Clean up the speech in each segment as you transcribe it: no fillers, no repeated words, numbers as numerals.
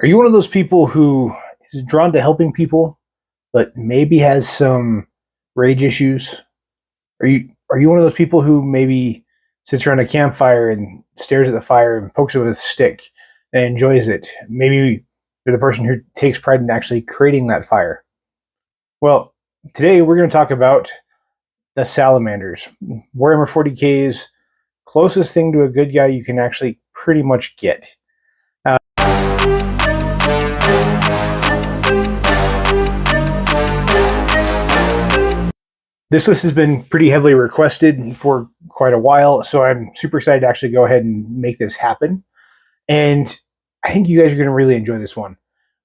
Are you one of those people who is drawn to helping people, but maybe has some rage issues? Are you one of those people who maybe sits around a campfire and stares at the fire and pokes it with a stick and enjoys it? Maybe you're the person who takes pride in actually creating that fire. Well, today we're going to talk about the Salamanders, Warhammer 40K's closest thing to a good guy you can actually pretty much get. This list has been pretty heavily requested for quite a while, so I'm super excited to actually go ahead and make this happen. And I think you guys are going to really enjoy this one.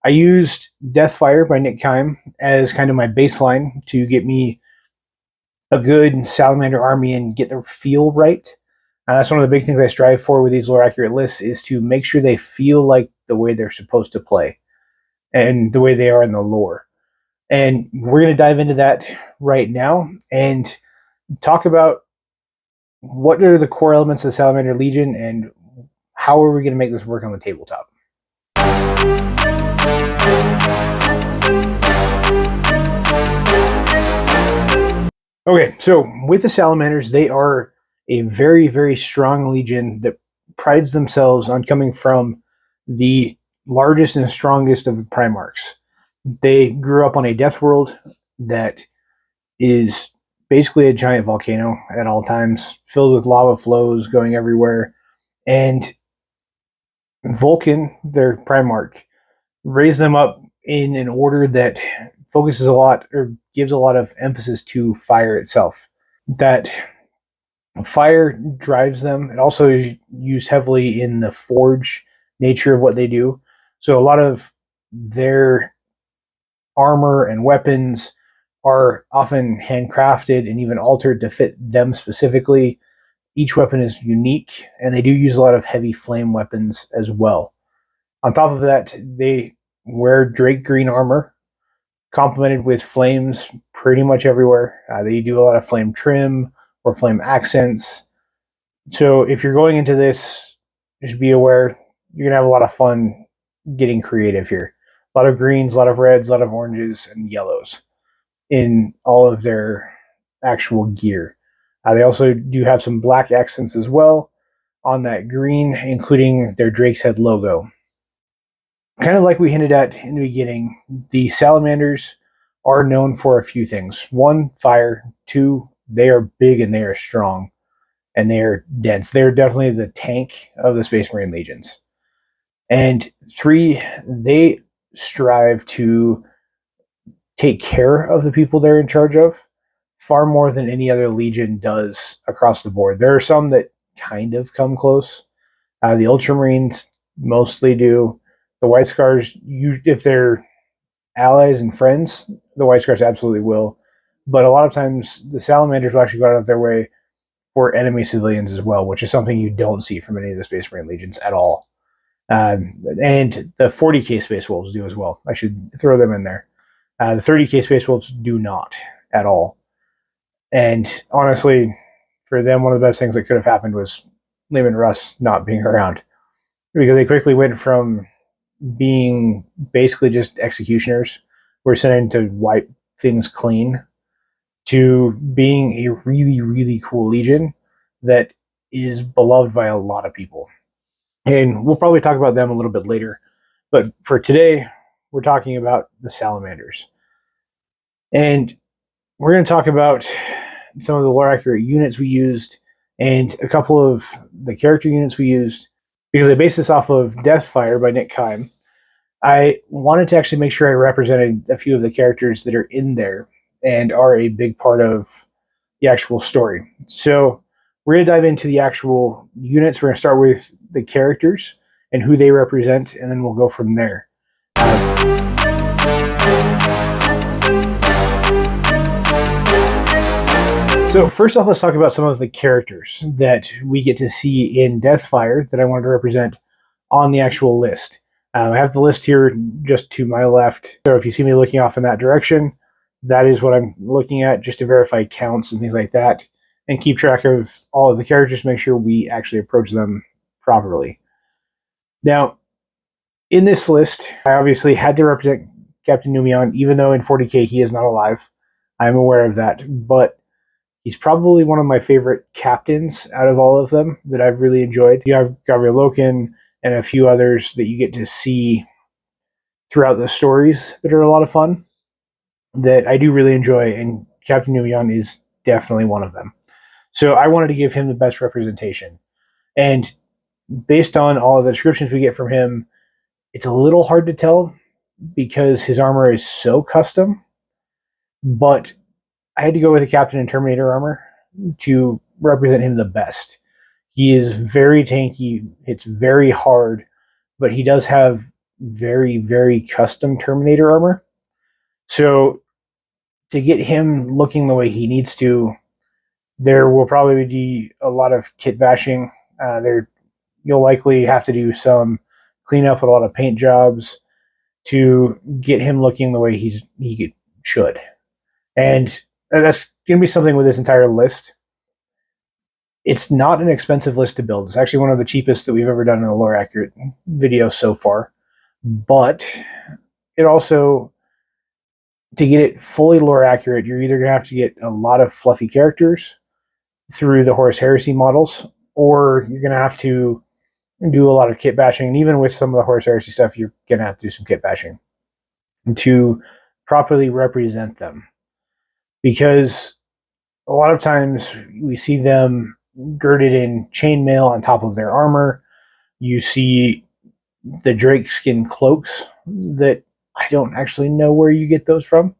I used Deathfire by Nick Kyme as kind of my baseline to get me a good Salamander army and get the feel right. That's one of the big things I strive for with these lore accurate lists, is to make sure they feel like the way they're supposed to play and the way they are in the lore. And we're going to dive into that right now and talk about what are the core elements of the Salamander Legion and how are we going to make this work on the tabletop. Okay, so with the Salamanders, they are a very, very strong legion that prides themselves on coming from the largest and strongest of the Primarchs. They grew up on a death world that is basically a giant volcano at all times, filled with lava flows going everywhere. And Vulkan, their Primarch, raised them up in an order that focuses a lot or gives a lot of emphasis to fire itself. That fire drives them. It also is used heavily in the forge nature of what they do. So a lot of their armor and weapons are often handcrafted and even altered to fit them specifically. Each weapon is unique, and they do use a lot of heavy flame weapons as well. On top of that, they wear Drake green armor, complemented with flames pretty much everywhere. They do a lot of flame trim or flame accents. So if you're going into this, just be aware you're going to have a lot of fun getting creative here. A lot of greens, a lot of reds, a lot of oranges, and yellows in all of their actual gear. They also do have some black accents as well on that green, including their Drake's Head logo. Kind of like we hinted at in the beginning, the Salamanders are known for a few things. One, fire. Two, they are big and they are strong. And they are dense. They're definitely the tank of the Space Marine Legions. And three, they strive to take care of the people they're in charge of far more than any other legion does across the board. There are some that kind of come close. The Ultramarines mostly do. The White Scars, if they're allies and friends, the White Scars absolutely will. But a lot of times, the Salamanders will actually go out of their way for enemy civilians as well, which is something you don't see from any of the Space Marine Legions at all. And the 40K Space Wolves do as well. I should throw them in there. The 30K Space Wolves do not at all. And honestly, for them, one of the best things that could have happened was Lehman Russ not being around, because they quickly went from being basically just executioners who were sent in to wipe things clean to being a really, really cool legion that is beloved by a lot of people. And we'll probably talk about them a little bit later. But for today, we're talking about the Salamanders. And we're going to talk about some of the lore accurate units we used and a couple of the character units we used, because I based this off of Deathfire by Nick Kyme. I wanted to actually make sure I represented a few of the characters that are in there and are a big part of the actual story. So we're going to dive into the actual units. We're going to start with the characters and who they represent, and then we'll go from there. So first off, let's talk about some of the characters that we get to see in Deathfire that I wanted to represent on the actual list. I have the list here just to my left. So if you see me looking off in that direction, that is what I'm looking at, just to verify counts and things like that, and keep track of all of the characters to make sure we actually approach them properly. Now, In this list, I obviously had to represent Captain Numeon, even though in 40K he is not alive. I'm aware of that, but he's probably one of my favorite captains out of all of them that I've really enjoyed. You have Gabriel Loken and a few others that you get to see throughout the stories that are a lot of fun that I do really enjoy, and Captain Numeon is definitely one of them. So I wanted to give him the best representation. And based on all of the descriptions we get from him, it's a little hard to tell because his armor is so custom, but I had to go with the Captain and Terminator armor to represent him the best. He is very tanky, it's very hard, but he does have very, very custom Terminator armor. So to get him looking the way he needs to, there will probably be a lot of kit bashing. You'll likely have to do some cleanup, a lot of paint jobs to get him looking the way he should. And that's going to be something with this entire list. It's not an expensive list to build. It's actually one of the cheapest that we've ever done in a lore accurate video so far. But it also, to get it fully lore accurate, you're either going to have to get a lot of fluffy characters through the Horus Heresy models, or you're going to have to do a lot of kit bashing. And even with some of the Horus Heresy stuff, you're going to have to do some kit bashing to properly represent them. Because a lot of times we see them girded in chainmail on top of their armor. You see the drake skin cloaks that I don't actually know where you get those from.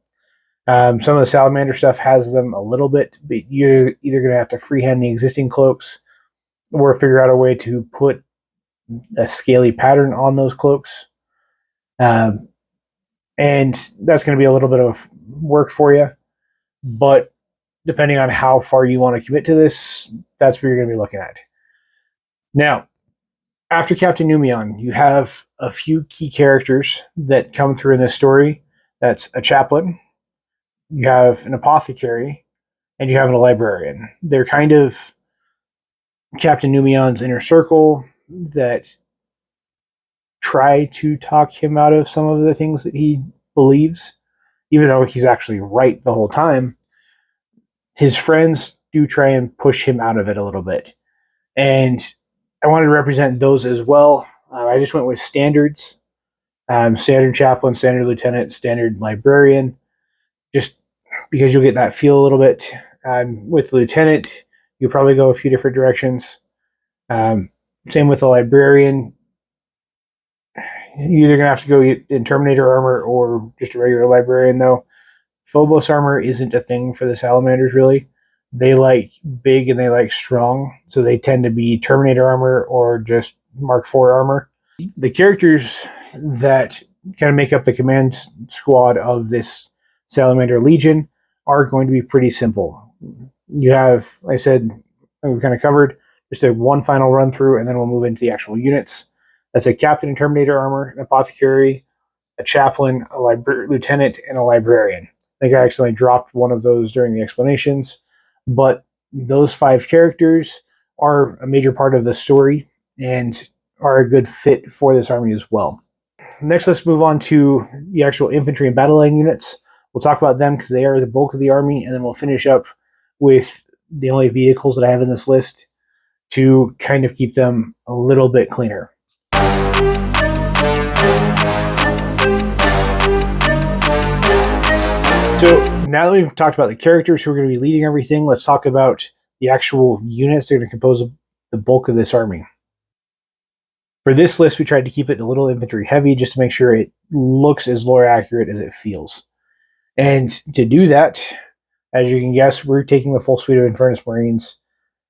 Some of the Salamander stuff has them a little bit, but you're either going to have to freehand the existing cloaks or figure out a way to put a scaly pattern on those cloaks. And that's going to be a little bit of work for you. But depending on how far you want to commit to this, that's what you're going to be looking at. Now, after Captain Numeon, you have a few key characters that come through in this story. That's a chaplain, you have an apothecary, and you have a librarian. They're kind of Captain Numeon's inner circle that try to talk him out of some of the things that he believes, even though he's actually right the whole time. His friends do try and push him out of it a little bit. And I wanted to represent those as well. I just went with standards. Standard chaplain, standard lieutenant, standard librarian, just because you'll get that feel a little bit. With lieutenant, you'll probably go a few different directions. Same with the librarian. You're either going to have to go in Terminator armor or just a regular librarian, though. Phobos armor isn't a thing for the Salamanders, really. They like big and they like strong, so they tend to be Terminator armor or just Mark IV armor. The characters that kind of make up the command squad of this Salamander Legion are going to be pretty simple. You have, like I said, we've kind of covered just a one final run through, and then we'll move into the actual units. That's a captain in Terminator armor, an apothecary, a chaplain, a lieutenant, and a librarian. I think I accidentally dropped one of those during the explanations, but those 5 characters are a major part of the story and are a good fit for this army as well. Next, let's move on to the actual infantry and battle line units. We'll talk about them because they are the bulk of the army, and then we'll finish up with the only vehicles that I have in this list to kind of keep them a little bit cleaner. So now that we've talked about the characters who are going to be leading everything, let's talk about the actual units that are going to compose the bulk of this army. For this list, we tried to keep it a little infantry heavy just to make sure it looks as lore accurate as it feels. And to do that, as you can guess, we're taking the full suite of Infernus Marines.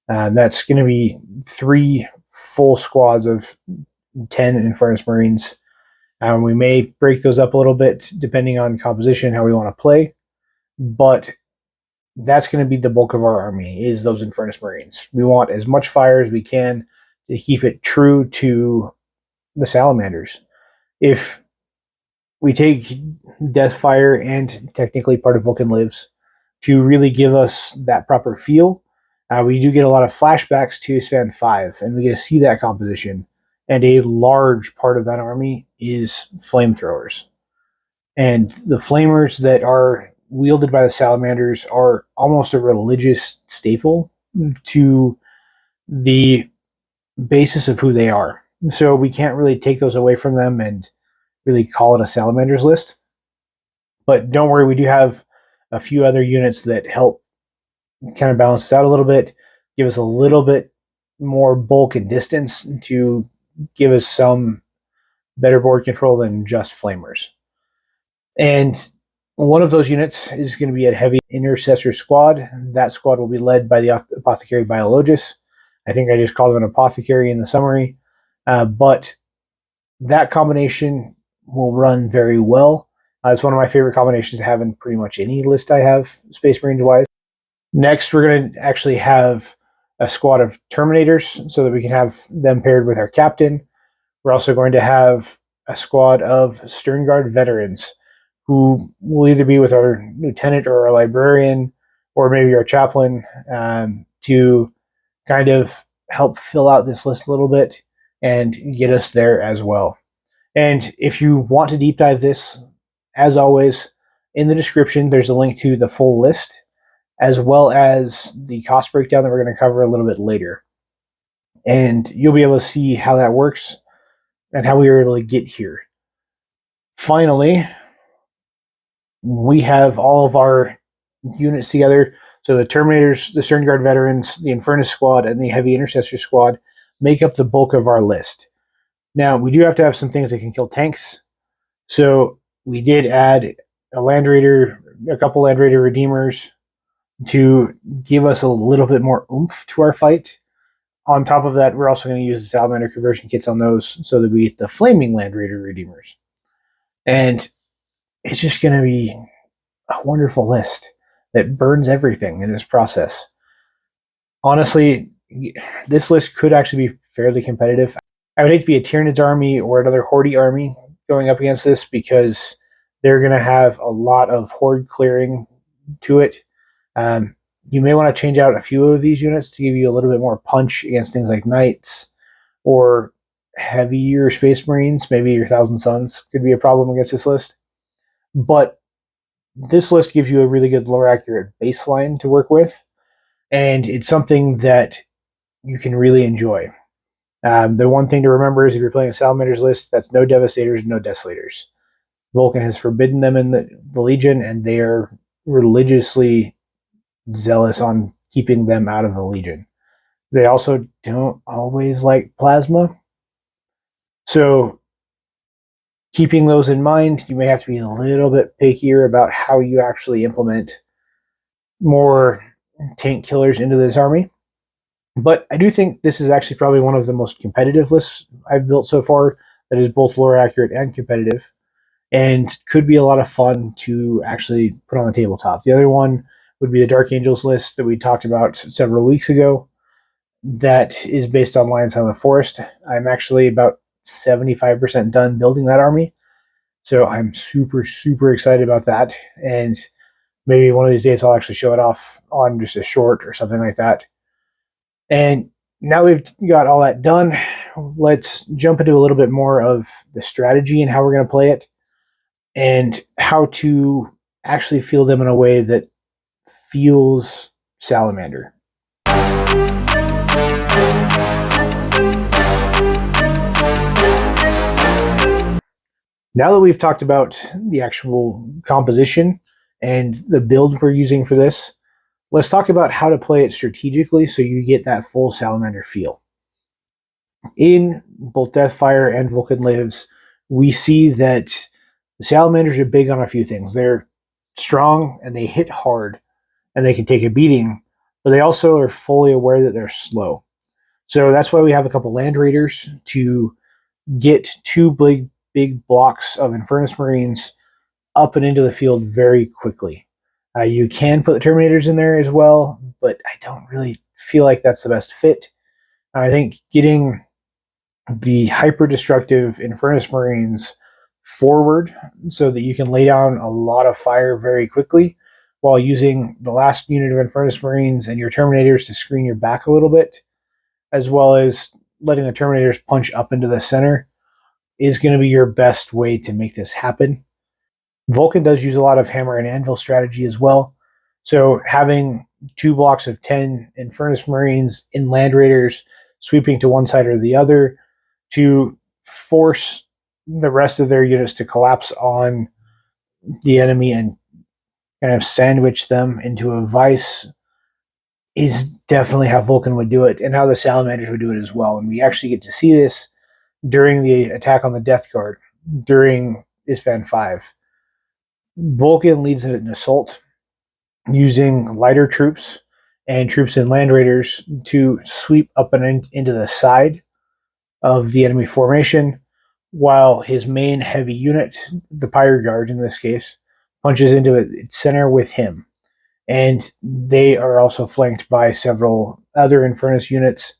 That's going to be 3 full squads of 10 Infernus Marines. We may break those up a little bit depending on composition, how we want to play. But that's going to be the bulk of our army, is those Infernus Marines. We want as much fire as we can to keep it true to the Salamanders. If we take Deathfire and technically part of Vulkan Lives to really give us that proper feel, we do get a lot of flashbacks to Sven 5, and we get to see that composition. and a large part of that army is flamethrowers. And the flamers that are wielded by the Salamanders are almost a religious staple to the basis of who they are. So we can't really take those away from them and really call it a Salamanders list. But don't worry, we do have a few other units that help kind of balance this out a little bit, give us a little bit more bulk and distance to give us some better board control than just flamers. And one of those units is going to be a heavy intercessor squad. That squad will be led by the apothecary biologist. I think I just called him an apothecary in the summary. But that combination will run very well. It's one of my favorite combinations to have in pretty much any list I have, Space Marines wise. Next, we're going to actually have a squad of Terminators so that we can have them paired with our captain. We're also going to have a squad of Stern Guard veterans who will either be with our lieutenant or our librarian or maybe our chaplain to kind of help fill out this list a little bit and get us there as well. And if you want to deep dive this, as always, in the description, there's a link to the full list, as well as the cost breakdown that we're going to cover a little bit later. And you'll be able to see how that works and how we were able to get here. Finally, we have all of our units together. So the Terminators, the Stern Guard veterans, the Infernus squad, and the Heavy Intercessor squad make up the bulk of our list. Now, we do have to have some things that can kill tanks. So we did add a Land Raider, a couple Land Raider Redeemers to give us a little bit more oomph to our fight. On top of that, we're also going to use the Salamander conversion kits on those so that we get the Flaming Land Raider Redeemers. And it's just going to be a wonderful list that burns everything in this process. Honestly, this list could actually be fairly competitive. I would hate to be a Tyranids army or another Horde army going up against this because they're going to have a lot of Horde clearing to it. You may want to change out a few of these units to give you a little bit more punch against things like Knights or heavier Space Marines. Maybe your Thousand Suns could be a problem against this list. But this list gives you a really good lore accurate baseline to work with, and it's something that you can really enjoy. The one thing to remember is if you're playing a Salamanders list, that's no Devastators, no Desolators. Vulkan has forbidden them in the Legion, and they are religiously zealous on keeping them out of the Legion. They also don't always like plasma. So keeping those in mind, you may have to be a little bit pickier about how you actually implement more tank killers into this army. But I do think this is actually probably one of the most competitive lists I've built so far that is both lore accurate and competitive, and could be a lot of fun to actually put on the tabletop. The other one would be the Dark Angels list that we talked about several weeks ago that is based on Lions of the Forest. I'm actually about 75% done building that army, so I'm super, super excited about that, and maybe one of these days I'll actually show it off on just a short or something like that. And now we've got all that done, let's jump into a little bit more of the strategy and how we're going to play it and how to actually field them in a way that feels Salamander. Now that we've talked about the actual composition and the build we're using for this, let's talk about how to play it strategically so you get that full Salamander feel. In both Deathfire and Vulkan Lives, we see that the Salamanders are big on a few things. They're strong and they hit hard and they can take a beating, but they also are fully aware that they're slow. So that's why we have a couple Land Raiders to get two big blocks of Infernus Marines up and into the field very quickly. You can put the Terminators in there as well, but I don't really feel like that's the best fit. I think getting the hyper-destructive Infernus Marines forward so that you can lay down a lot of fire very quickly while using the last unit of Infernus Marines and your Terminators to screen your back a little bit, as well as letting the Terminators punch up into the center is going to be your best way to make this happen. Vulkan does use a lot of hammer and anvil strategy as well. So having 2 blocks of 10 Infernus Marines in Land Raiders sweeping to one side or the other to force the rest of their units to collapse on the enemy and kind of sandwich them into a vice is definitely how Vulkan would do it and how the Salamanders would do it as well. And we actually get to see this during the attack on the Death Guard during Isfan 5. Vulkan leads an assault using lighter troops and troops in Land Raiders to sweep up and into the side of the enemy formation, while his main heavy unit, the Pyre Guard in this case, punches into its center with him. And they are also flanked by several other Infernus units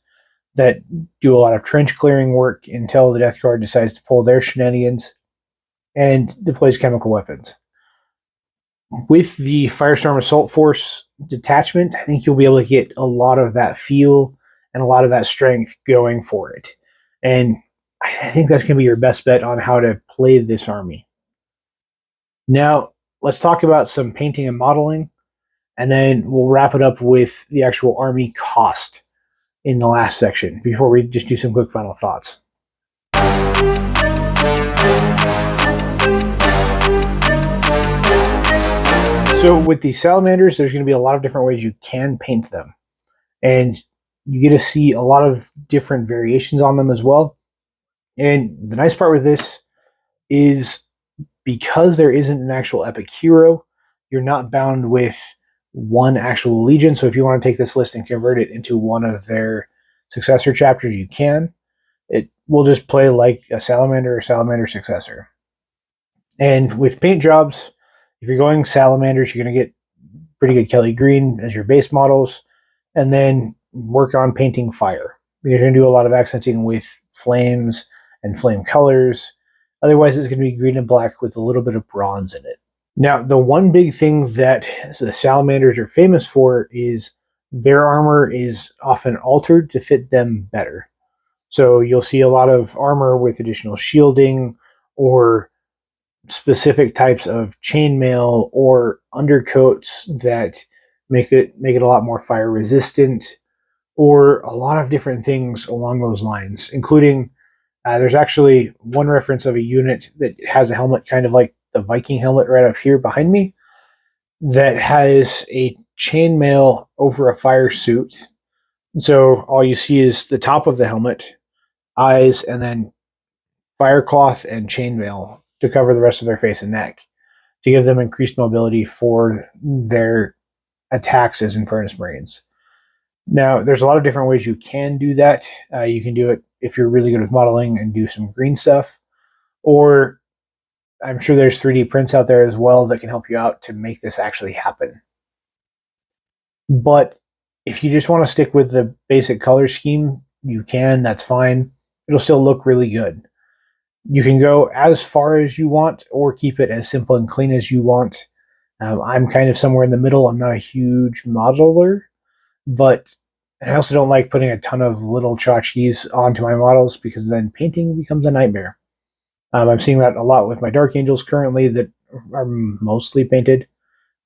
that do a lot of trench clearing work until the Death Guard decides to pull their shenanigans and deploys chemical weapons. With the Firestorm Assault Force detachment, I think you'll be able to get a lot of that feel and a lot of that strength going for it. And I think that's going to be your best bet on how to play this army. Now, let's talk about some painting and modeling, and then we'll wrap it up with the actual army cost in the last section before we just do some quick final thoughts. So with the Salamanders, there's going to be a lot of different ways you can paint them. And you get to see a lot of different variations on them as well. And the nice part with this is because there isn't an actual epic hero, you're not bound with one actual legion. So if you want to take this list and convert it into one of their successor chapters, you can. It will just play like a Salamander or Salamander successor. And with paint jobs, if you're going Salamanders, you're going to get pretty good Kelly Green as your base models, and then work on painting fire. You're going to do a lot of accenting with flames and flame colors. Otherwise, it's going to be green and black with a little bit of bronze in it. Now, the one big thing that the Salamanders are famous for is their armor is often altered to fit them better. So you'll see a lot of armor with additional shielding or specific types of chainmail or undercoats that make it a lot more fire resistant, or a lot of different things along those lines, including there's actually one reference of a unit that has a helmet kind of like the Viking helmet right up here behind me that has a chainmail over a fire suit. So all you see is the top of the helmet, eyes, and then fire cloth and chainmail to cover the rest of their face and neck to give them increased mobility for their attacks as Infernus Marines. Now, there's a lot of different ways you can do that. You can do it if you're really good with modeling and do some green stuff, or I'm sure there's 3D prints out there as well that can help you out to make this actually happen. But if you just want to stick with the basic color scheme, you can, that's fine. It'll still look really good. You can go as far as you want or keep it as simple and clean as you want. I'm kind of somewhere in the middle. I'm not a huge modeler, but I also don't like putting a ton of little tchotchkes onto my models because then painting becomes a nightmare. I'm seeing that a lot with my Dark Angels currently that are mostly painted.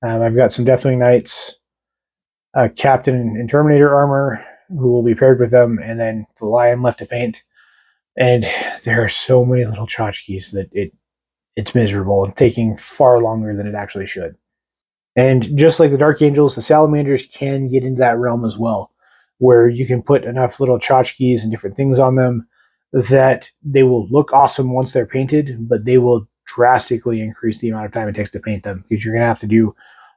I've got some Deathwing Knights, a Captain in Terminator armor who will be paired with them, and then the Lion left to paint. And there are so many little tchotchkes that it's miserable and taking far longer than it actually should. And just like the Dark Angels, the Salamanders can get into that realm as well, where you can put enough little tchotchkes and different things on them that they will look awesome once they're painted, but they will drastically increase the amount of time it takes to paint them because you're going to have to do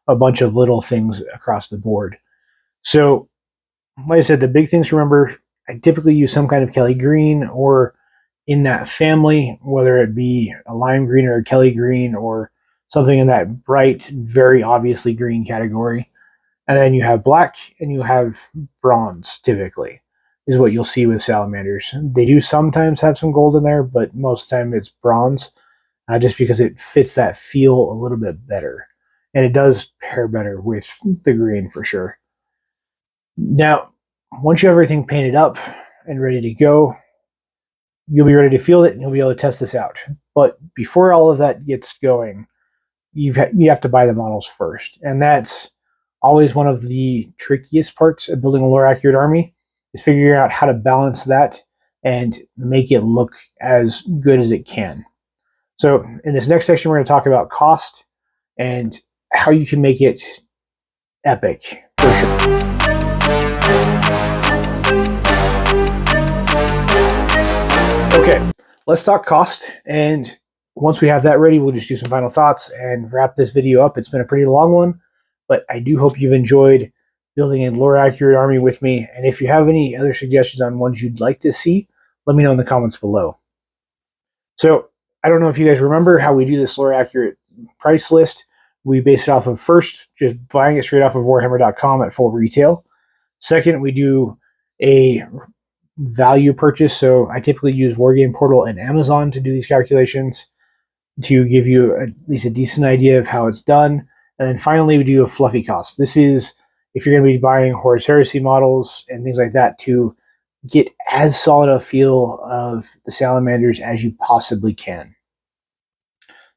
a bunch of little things across the board. So, like I said, the big things to remember, I typically use some kind of Kelly green or in that family, whether it be a lime green or a Kelly green or something in that bright, very obviously green category. And then you have black and you have bronze, typically, is what you'll see with Salamanders. They do sometimes have some gold in there, but most of the time it's bronze, just because it fits that feel a little bit better. And it does pair better with the green for sure. Now, once you have everything painted up and ready to go, you'll be ready to field it and you'll be able to test this out. But before all of that gets going, you have to buy the models first. And that's always one of the trickiest parts of building a lore accurate army, is figuring out how to balance that and make it look as good as it can. So in this next section, we're going to talk about cost and how you can make it epic, for sure. Okay, let's talk cost. And once we have that ready, we'll just do some final thoughts and wrap this video up. It's been a pretty long one, but I do hope you've enjoyed building a lore accurate army with me. And if you have any other suggestions on ones you'd like to see, let me know in the comments below. So I don't know if you guys remember how we do this lore accurate price list. We base it off of, first, just buying it straight off of Warhammer.com at full retail. Second, we do a value purchase. So I typically use Wargame Portal and Amazon to do these calculations to give you at least a decent idea of how it's done. And then finally, we do a fluffy cost. This is if you're going to be buying Horus Heresy models and things like that to get as solid a feel of the Salamanders as you possibly can.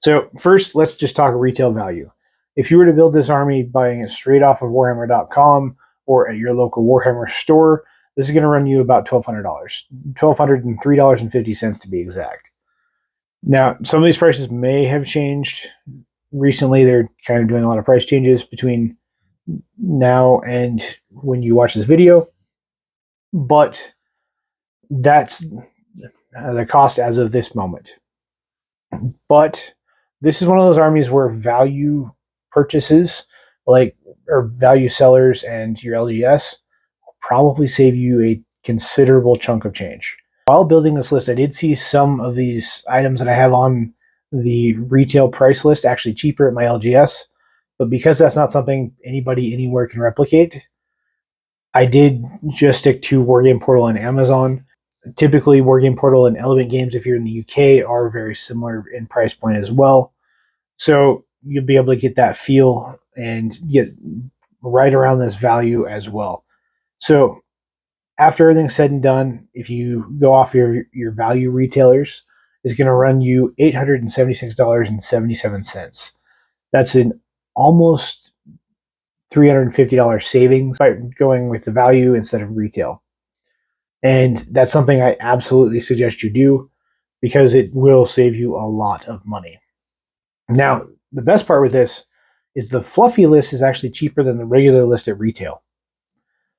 So first, let's just talk retail value. If you were to build this army buying it straight off of Warhammer.com or at your local Warhammer store, this is going to run you about $1,200. $1,203.50 to be exact. Now, some of these prices may have changed recently. They're kind of doing a lot of price changes between now and when you watch this video, but that's the cost as of this moment. But this is one of those armies where value purchases, or value sellers and your LGS, will probably save you a considerable chunk of change. While building this list, I did see some of these items that I have on the retail price list actually cheaper at my LGS, but because that's not something anybody anywhere can replicate, I did just stick to Wargame Portal and Amazon. Typically, Wargame Portal and Element Games, if you're in the UK, are very similar in price point as well. So you'll be able to get that feel and get right around this value as well. So after everything's said and done, if you go off your value retailers, it's going to run you $876.77. That's an almost $350 savings by going with the value instead of retail. And that's something I absolutely suggest you do because it will save you a lot of money. Now, the best part with this is the fluffy list is actually cheaper than the regular list at retail.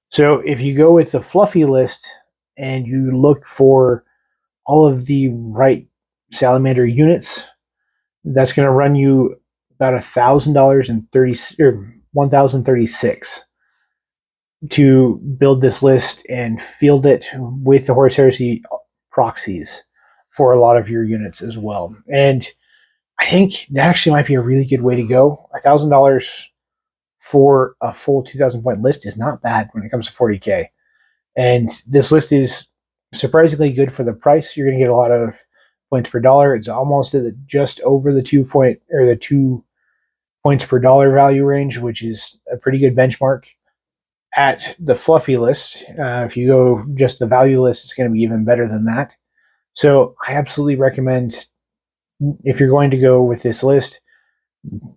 So if you go with the fluffy list and you look for all of the right Salamander units, that's going to run you about $1,036 to build this list and field it with the Horus Heresy proxies for a lot of your units as well. And I think that actually might be a really good way to go. $1,000 for a full 2,000 point list is not bad when it comes to 40K. And this list is surprisingly good for the price. You're going to get a lot of points per dollar. It's almost at just over the 2 points per dollar value range, which is a pretty good benchmark. At the fluffy list, if you go just the value list, it's going to be even better than that. So I absolutely recommend, if you're going to go with this list,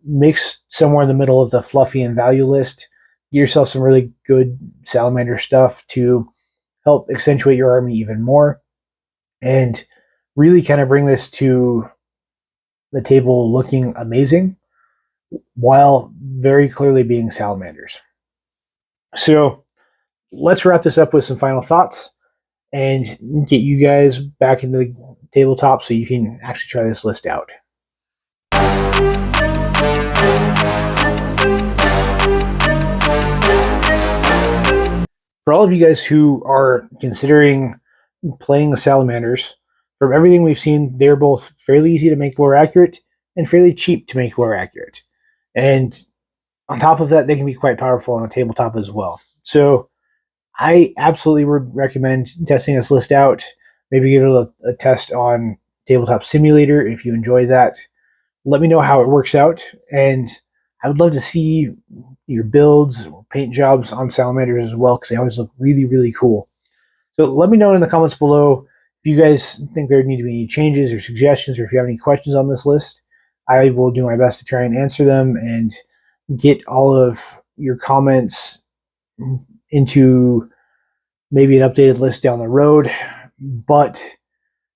mix somewhere in the middle of the fluffy and value list. Get yourself some really good Salamander stuff to help accentuate your army even more and really kind of bring this to the table looking amazing while very clearly being Salamanders. So let's wrap this up with some final thoughts and get you guys back into the tabletop so you can actually try this list out. For all of you guys who are considering playing the Salamanders, from everything we've seen, they're both fairly easy to make lore accurate and fairly cheap to make lore accurate. And on top of that, they can be quite powerful on the tabletop as well. So I absolutely would recommend testing this list out. Maybe give it a test on Tabletop Simulator if you enjoy that. Let me know how it works out. And I would love to see your builds or paint jobs on Salamanders as well, because they always look really, really cool. So let me know in the comments below if you guys think there need to be any changes or suggestions, or if you have any questions on this list. I will do my best to try and answer them and get all of your comments into maybe an updated list down the road. But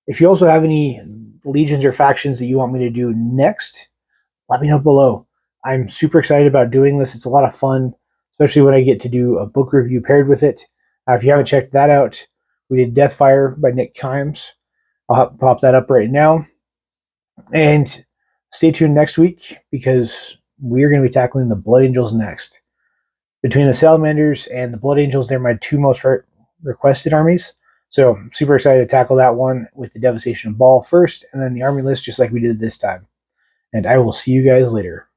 if you also have any legions or factions that you want me to do next, let me know below. I'm super excited about doing this. It's a lot of fun, especially when I get to do a book review paired with it. If you haven't checked that out, we did Deathfire by Nick Kyme. I'll pop that up right now. And stay tuned next week, because we're going to be tackling the Blood Angels next. Between the Salamanders and the Blood Angels, they're my two most requested armies. So I'm super excited to tackle that one with the Devastation Ball first, and then the army list just like we did this time. And I will see you guys later.